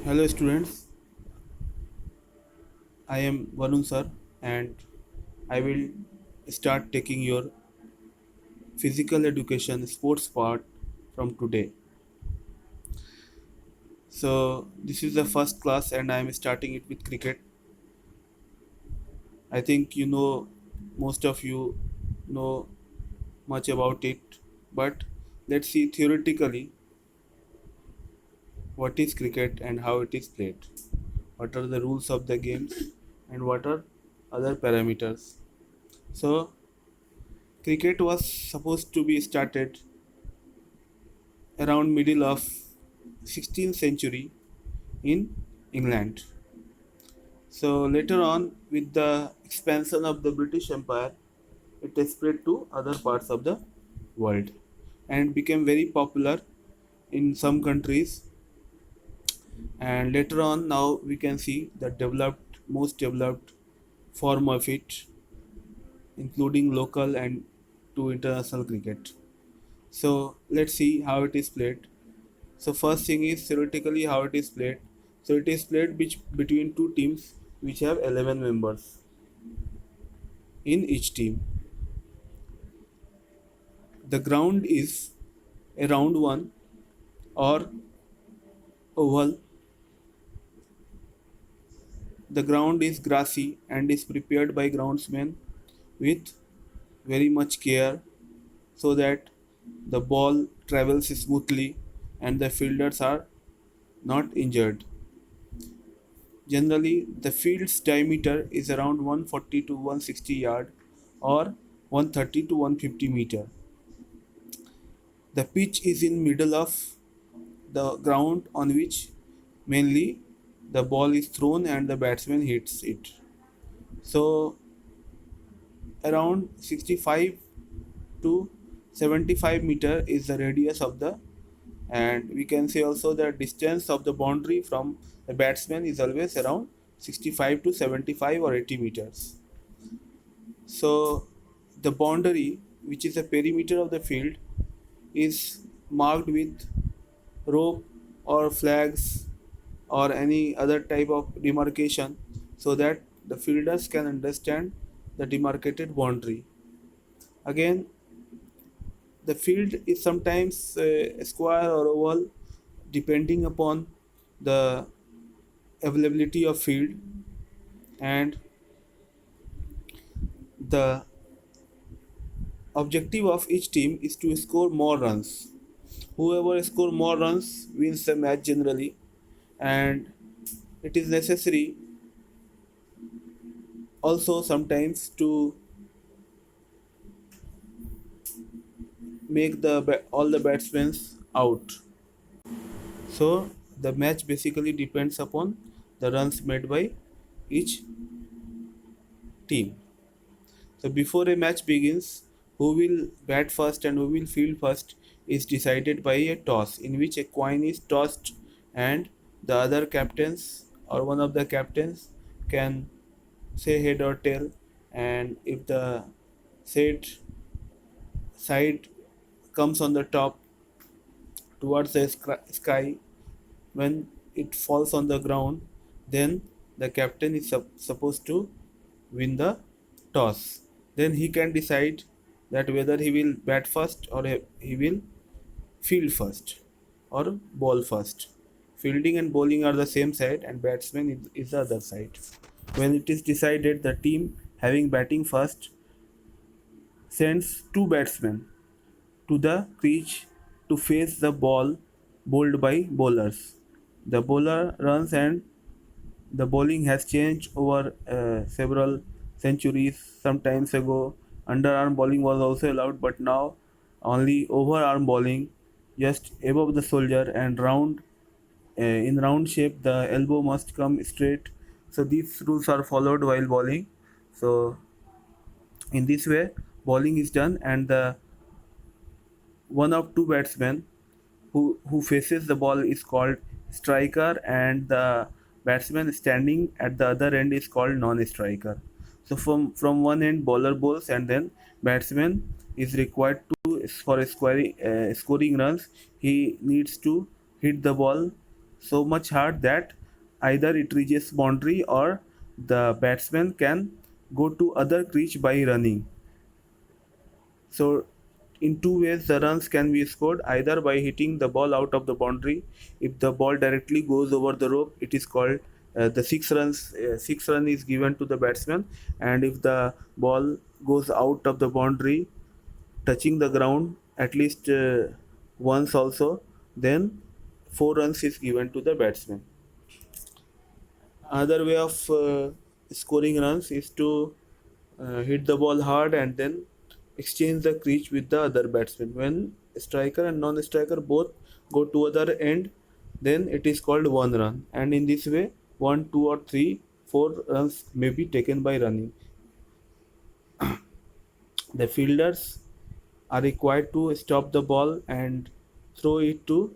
Hello students, I am Varun sir and I will start taking your physical education sports part from today. So this is the first class and I am starting it with cricket. I think most of you know much about it, but let's see theoretically what is cricket and how it is played. What are the rules of the games and what are other parameters. So cricket was supposed to be started around middle of 16th century in England. So later on, with the expansion of the British Empire, it spread to other parts of the world and became very popular in some countries. And later on, now we can see the most developed form of it, including local and to international cricket. So let's see how it is played. So first thing is theoretically how it is played. So it is played between two teams which have 11 members in each team. The ground is a round one or oval. The ground is grassy and is prepared by groundsmen with very much care so that the ball travels smoothly and the fielders are not injured. Generally, the field's diameter is around 140 to 160 yard or 130 to 150 meter. The pitch is in middle of the ground on which mainly the ball is thrown and the batsman hits it. So around 65 to 75 meter is the radius of the, and we can say also the distance of the boundary from the batsman is always around 65 to 75 or 80 meters. So the boundary, which is the perimeter of the field, is marked with rope or flags or any other type of demarcation so that the fielders can understand the demarcated boundary. Again, the field is sometimes a square or oval depending upon the availability of field, and the objective of each team is to score more runs. Whoever score more runs wins the match generally, and it is necessary also sometimes to make all the batsmen out. So the match basically depends upon the runs made by each team. So before a match begins, who will bat first and who will field first is decided by a toss in which a coin is tossed and the other captains or one of the captains can say head or tail, and if the said side comes on the top towards the sky, when it falls on the ground, then the captain is supposed to win the toss. Then he can decide that whether he will bat first or he will field first or ball first. Fielding and bowling are the same side and batsman is the other side. When it is decided, the team having batting first sends two batsmen to the crease to face the ball bowled by bowlers. The bowler runs and the bowling has changed over several centuries. Some times ago, underarm bowling was also allowed, but now only overarm bowling, just above the shoulder and round. In round shape, the elbow must come straight. So these rules are followed while bowling. So in this way, bowling is done, and the one of two batsmen who faces the ball is called striker, and the batsman standing at the other end is called non-striker. So from one end bowler bowls and then batsman is required to, for scoring runs, he needs to hit the ball so much hard that either it reaches boundary or the batsman can go to other crease by running. So, in two ways, the runs can be scored either by hitting the ball out of the boundary. If the ball directly goes over the rope, it is called the six runs. Six run is given to the batsman, and if the ball goes out of the boundary, touching the ground at least once also, then 4 runs is given to the batsman. Another way of scoring runs is to hit the ball hard and then exchange the crease with the other batsman. When striker and non-striker both go to other end, then it is called one run. And in this way, one, two, or three, 4 runs may be taken by running. The fielders are required to stop the ball and throw it to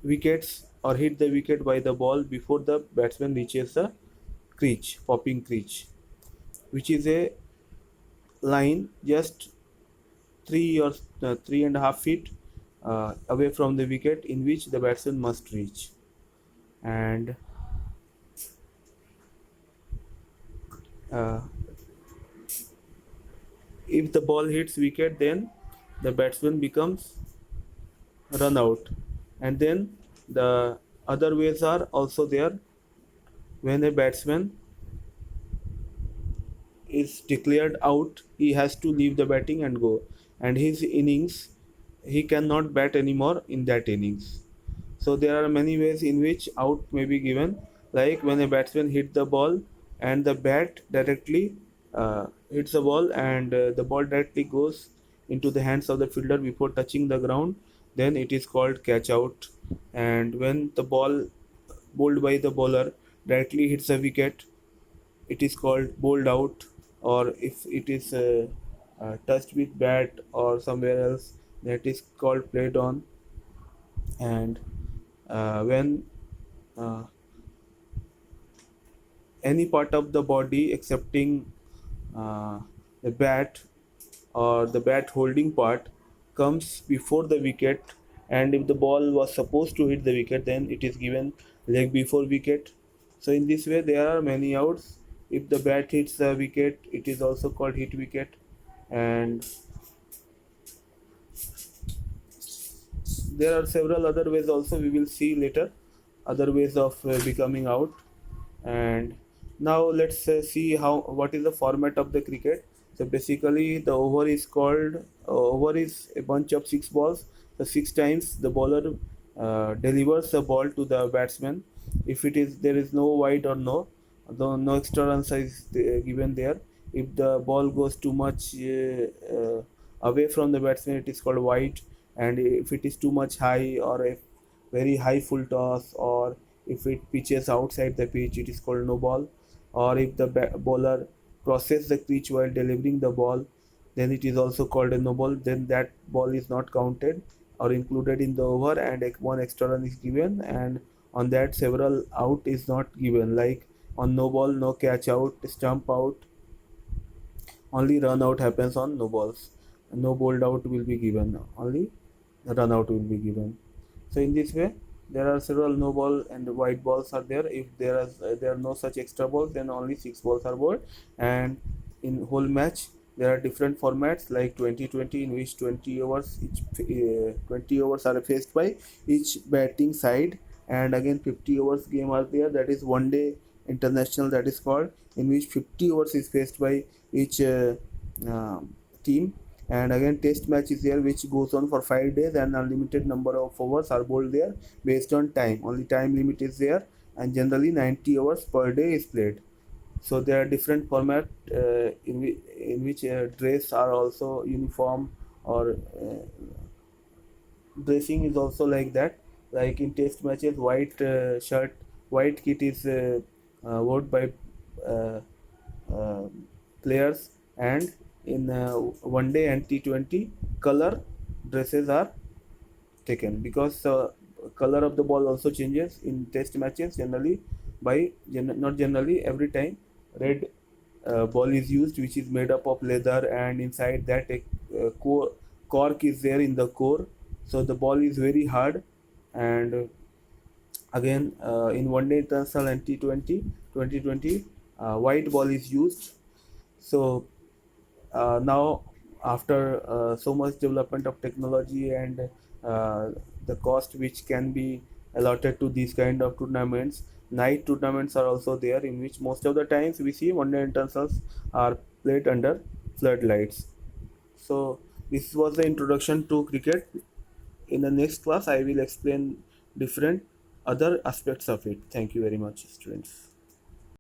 wickets or hit the wicket by the ball before the batsman reaches the crease, popping crease, which is a line just 3 or 3.5 feet away from the wicket in which the batsman must reach. And uh, if the ball hits wicket, then the batsman becomes run out. And then the other ways are also there. When a batsman is declared out, he has to leave the batting and go. And his innings, he cannot bat anymore in that innings. So there are many ways in which out may be given, like when a batsman hit the ball and the bat directly hits the ball and the ball directly goes into the hands of the fielder before touching the ground, then it is called catch out. And when the ball bowled by the bowler directly hits the wicket, it is called bowled out. Or if it is touched with bat or somewhere else, that is called played on. And when uh, any part of the body excepting the bat or the bat holding part comes before the wicket, and if the ball was supposed to hit the wicket, then it is given leg before wicket. So in this way there are many outs. If the bat hits the wicket, it is also called hit wicket. And there are several other ways also, we will see later, other ways of becoming out. And now let's see how what is the format of the cricket. So basically the over is called over is a bunch of six balls. So six times the bowler delivers the ball to the batsman. If it is there is no wide or no extra runs is given there. If the ball goes too much away from the batsman, it is called wide. And if it is too much high or a very high full toss, or if it pitches outside the pitch, it is called no ball. Or if the bowler crosses the pitch while delivering the ball, then it is also called a no ball. Then that ball is not counted or included in the over, and one extra run is given. And on that, several out is not given. Like on no ball, no catch out, stump out, only run out happens on no balls. No bowled out will be given. Only run out will be given. So in this way, there are several no ball and white balls are there. If there are no such extra balls, then only six balls are bowled. And in whole match, there are different formats like 2020, in which 20 overs each 20 overs are faced by each batting side. And again 50 overs game are there, that is one day international, that is called, in which 50 overs is faced by each uh, team. And again test match is there, which goes on for 5 days, and unlimited number of overs are bowled there based on time, only time limit is there. And generally 90 overs per day is played. So there are different format in which dress are also uniform, or dressing is also like that. Like in test matches, white shirt, white kit is worn by uh, uh, players. And in one day and T20, color dresses are taken, because color of the ball also changes in test matches. Generally not generally, every time red ball is used, which is made up of leather, and inside that a cork is there in the core. So the ball is very hard. And Again, in one day international and T20, white ball is used. So now, after so much development of technology and the cost which can be allotted to these kind of tournaments, night tournaments are also there, in which most of the times we see one day internationals are played under floodlights. So this was the introduction to cricket. In the next class, I will explain different other aspects of it. Thank you very much, students.